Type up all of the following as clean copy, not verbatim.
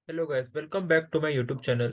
Hello guys, welcome back to my YouTube channel.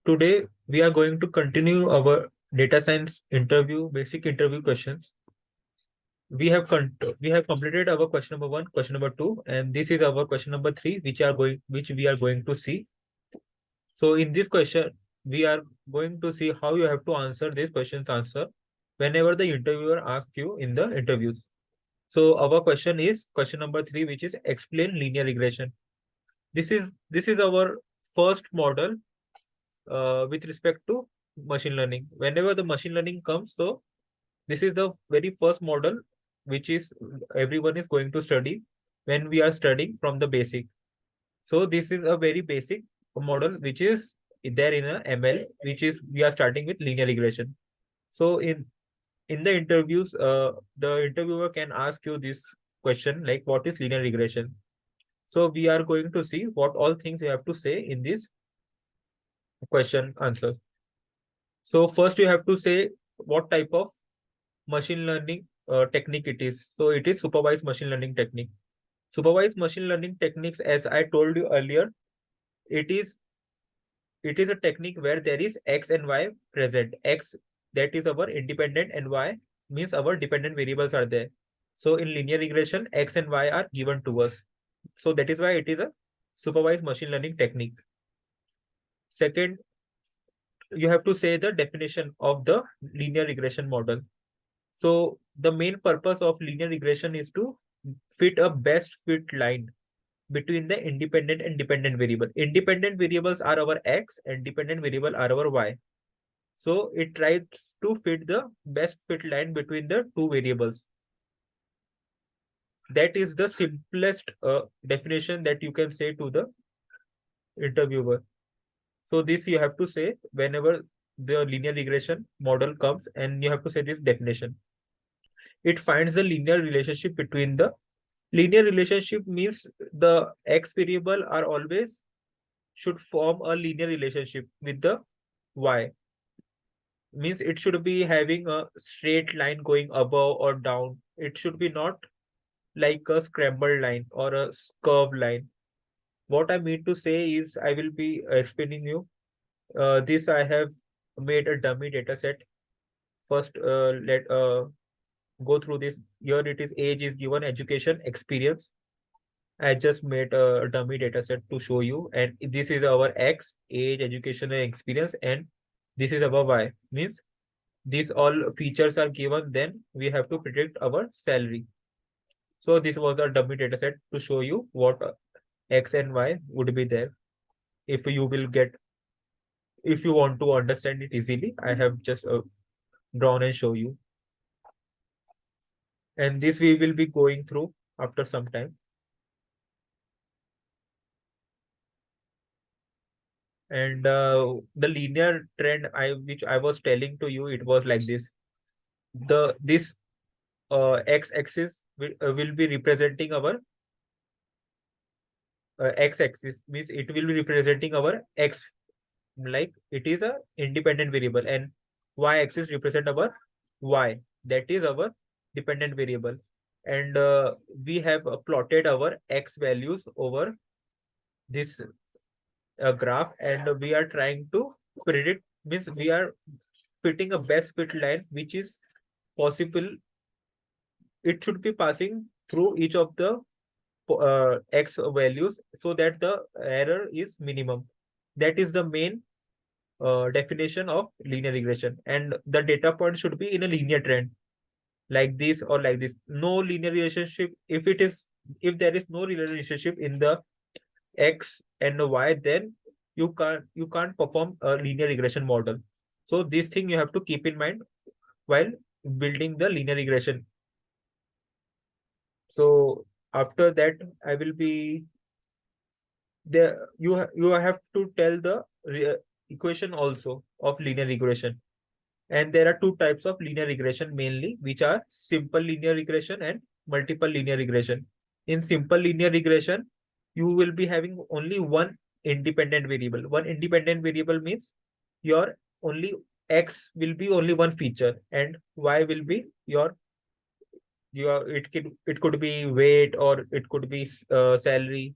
Today we are going to continue our data science interview, basic interview questions. We have completed our question number 1, question number 2, and this is our question number 3, which we are going to see. So in this question, we are going to see how you have to answer this question's answer whenever the interviewer asks you in the interviews. So our question is question number 3, which is explain linear regression. This is our first model with respect to machine learning. Whenever the machine learning comes, so this is the very first model which is everyone is going to study when we are studying from the basic. So this is a very basic model which is there in a ML, which is we are starting with linear regression. So in the interviews, the interviewer can ask you this question like, what is linear regression? So we are going to see what all things you have to say in this question answer. So first you have to say what type of machine learning technique it is. So it is supervised machine learning technique. Supervised machine learning techniques, as I told you earlier, it is it is a technique where there is X and Y present. X, that is our independent, and Y means our dependent variables are there. So in linear regression, X and Y are given to us. So that is why it is a supervised machine learning technique. Second, you have to say the definition of the linear regression model. So the main purpose of linear regression is to fit a best fit line between the independent and dependent variable. Independent variables are our X and dependent variable are our Y. So it tries to fit the best fit line between the two variables. That is the simplest definition that you can say to the interviewer. So this you have to say whenever the linear regression model comes, and you have to say this definition. It finds the linear relationship between the linear relationship means the X variable are always should form a linear relationship with the Y. Means it should be having a straight line going above or down. It should be not like a scrambled line or a curved line. What I mean to say is I will be explaining you. This I have made a dummy data set. First, let go through this. Here it is age is given, education, experience. I just made a dummy data set to show you. And this is our X, age, education, and experience. And this is our Y. Means these all features are given, then we have to predict our salary. So this was a dummy data set to show you what X and Y would be there. If you will get, if you want to understand it easily, I have just drawn and show you. And this we will be going through after some time. And the linear trend which I was telling to you, it was like this. This x-axis will be representing our x-axis, means it will be representing our x, like it is a independent variable, and y-axis represent our y, that is our dependent variable. And we have plotted our x values over this graph, and we are trying to predict, means we are fitting a best fit line which is possible. It should be passing through each of the x values so that the error is minimum. That is the main definition of linear regression. And the data point should be in a linear trend, like this or like this. No linear relationship. If there is no linear relationship in the x and the y, then you can't perform a linear regression model. So this thing you have to keep in mind while building the linear regression. So after that, I will be there. You have to tell the equation also of linear regression. And there are two types of linear regression mainly, which are simple linear regression and multiple linear regression. In simple linear regression, you will be having only one independent variable. One independent variable means your only x will be only one feature, and y will be your it could be weight, or it could be salary.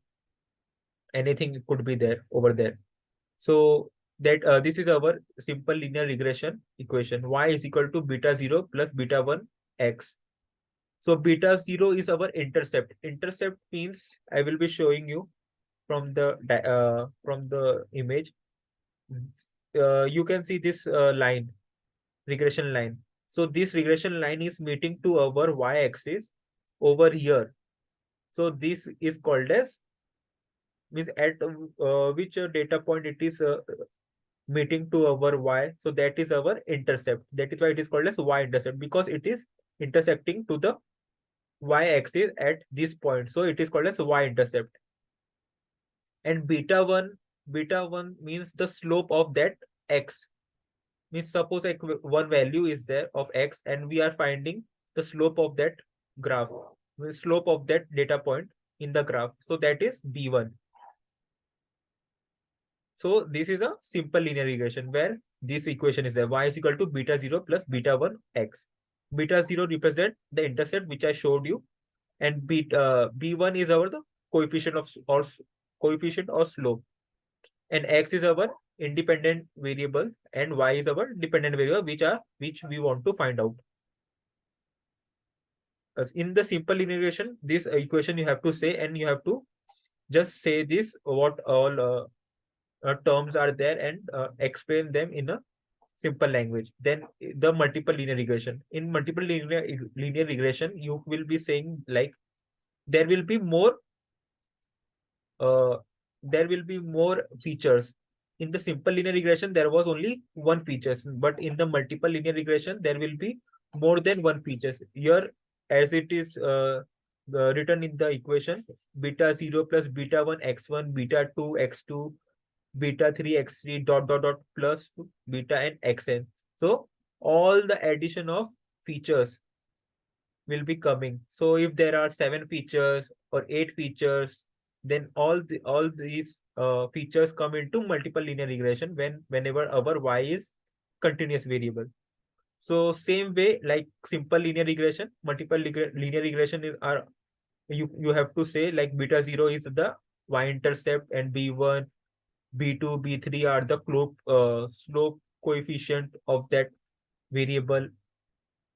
anything could be there over there. So that this is our simple linear regression equation. Y is equal to beta 0 plus beta 1 x. So beta 0 is our intercept. Intercept means I will be showing you from the image. You can see this line, regression line. So this regression line is meeting to our y-axis over here. So this is called as, means at which data point it is meeting to our y. So that is our intercept. That is why it is called as y-intercept, because it is intersecting to the y-axis at this point. So it is called as y-intercept. And beta 1 means the slope of that x. Means suppose like one value is there of x and we are finding the slope of that graph, the slope of that data point in the graph. So that is b1. So this is a simple linear regression where this equation is there. Y is equal to beta 0 plus beta 1 x. Beta 0 represent the intercept which I showed you, and b1 is our the coefficient of or coefficient or slope, and x is our independent variable and y is our dependent variable which we want to find out. As in the simple linear regression, this equation you have to say, and you have to just say this what all terms are there and explain them in a simple language. Then the multiple linear regression. In multiple linear regression, you will be saying like there will be more uh, there will be more features. In the simple linear regression, there was only one features, but in the multiple linear regression, there will be more than one features. Here, as it is written in the equation, beta 0 plus beta 1 x1, beta 2 x2, beta 3 x3 dot dot dot plus beta and xn. So all the addition of features will be coming. So if there are 7 features or 8 features, then all these features come into multiple linear regression whenever our y is continuous variable. So same way like simple linear regression, multiple linear regression is are you have to say like beta 0 is the y-intercept and b1, b2, b3 are the slope coefficient of that variable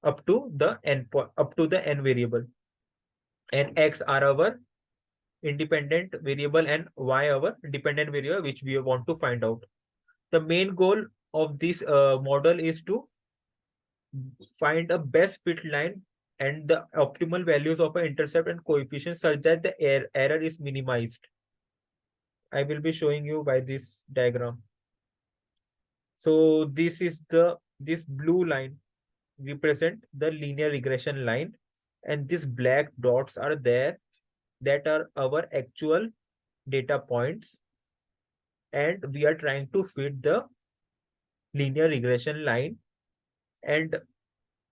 up to the n variable, and x are our independent variable and y our dependent variable which we want to find out. The main goal of this model is to find a best fit line and the optimal values of an intercept and coefficient such that the error is minimized. I will be showing you by this diagram. So this blue line represent the linear regression line, and these black dots are there that are our actual data points, and we are trying to fit the linear regression line. And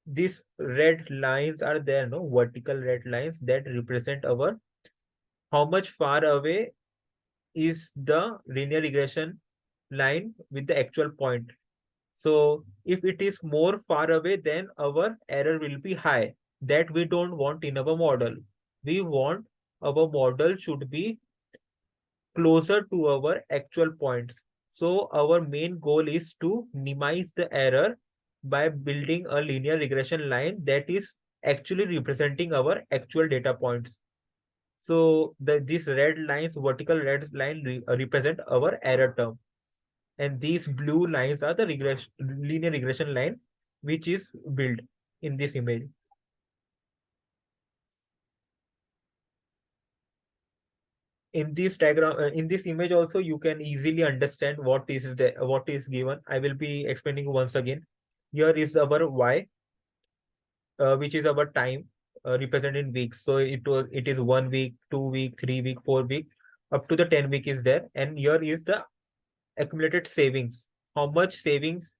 these red lines are there, no, vertical red lines that represent our how much far away is the linear regression line with the actual point. So if it is more far away, then our error will be high. That we don't want in our model. We want our model should be closer to our actual points. So our main goal is to minimize the error by building a linear regression line that is actually representing our actual data points. So these red lines, vertical red line represent our error term. And these blue lines are the linear regression line, which is built in this image. In this diagram, in this image also, you can easily understand what is given. I will be explaining once again. Here is our y, which is our time represented in weeks. So it is 1 week, 2 week, 3 week, 4 week, up to the 10 week is there. And here is the accumulated savings. How much savings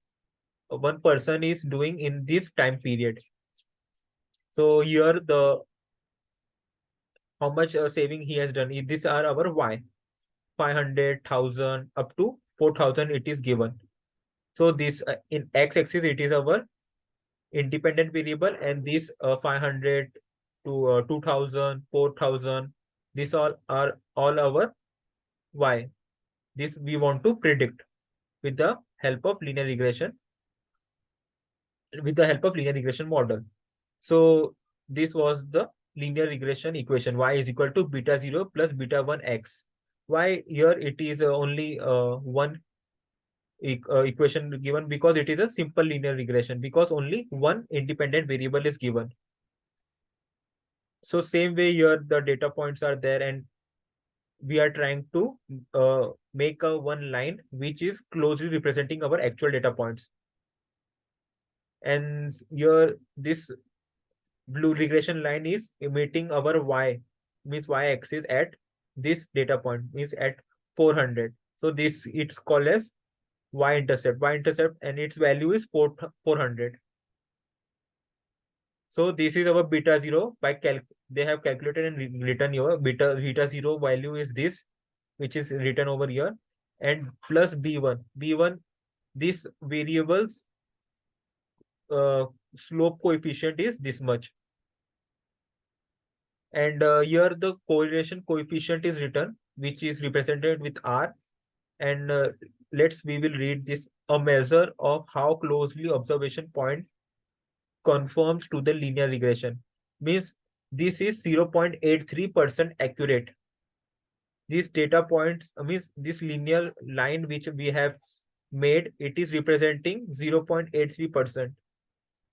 one person is doing in this time period. So here the how much saving he has done. These are our y, 500,000 up to 4,000 it is given. So this in x-axis it is our independent variable, and this 500 to 2,000, 4,000, these all are all our y. This we want to predict with the help of linear regression, model. So this was the linear regression equation. Y is equal to beta 0 plus beta 1 x. Why here it is only one equation given? Because it is a simple linear regression, because only one independent variable is given. So same way here the data points are there, and we are trying to make a one line which is closely representing our actual data points. And here this blue regression line is emitting our y, means y axis at this data point, means at 400. So this it's called as y-intercept, and its value is 400. So this is our beta 0 by they have calculated and written here. Beta 0 value is this, which is written over here, and plus b1. This variable's slope coefficient is this much, and here the correlation coefficient is written, which is represented with r. And we will read this: a measure of how closely observation point conforms to the linear regression, means this is 0.83% accurate. These data points, means this linear line which we have made, it is representing 0.83%,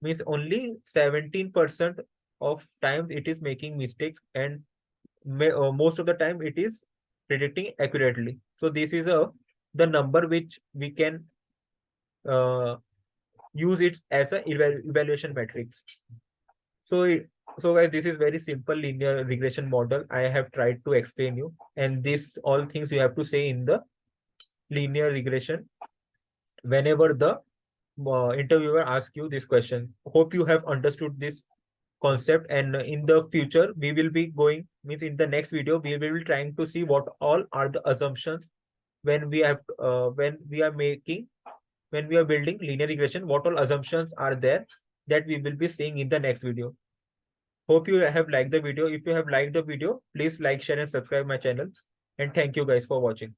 means only 17% of times it is making mistakes, and most of the time it is predicting accurately. So this is the number which we can uh, use it as a evaluation matrix. So so guys, this is very simple linear regression model I have tried to explain you, and this all things you have to say in the linear regression whenever the interviewer asks you this question. Hope you have understood this concept, and in the future we will be going, means in the next video we will be trying to see what all are the assumptions when we have when we are building linear regression, what all assumptions are there, that we will be seeing in the next video. Hope you have liked the video. If you have liked the video, please like, share, and subscribe my channel. And thank you guys for watching.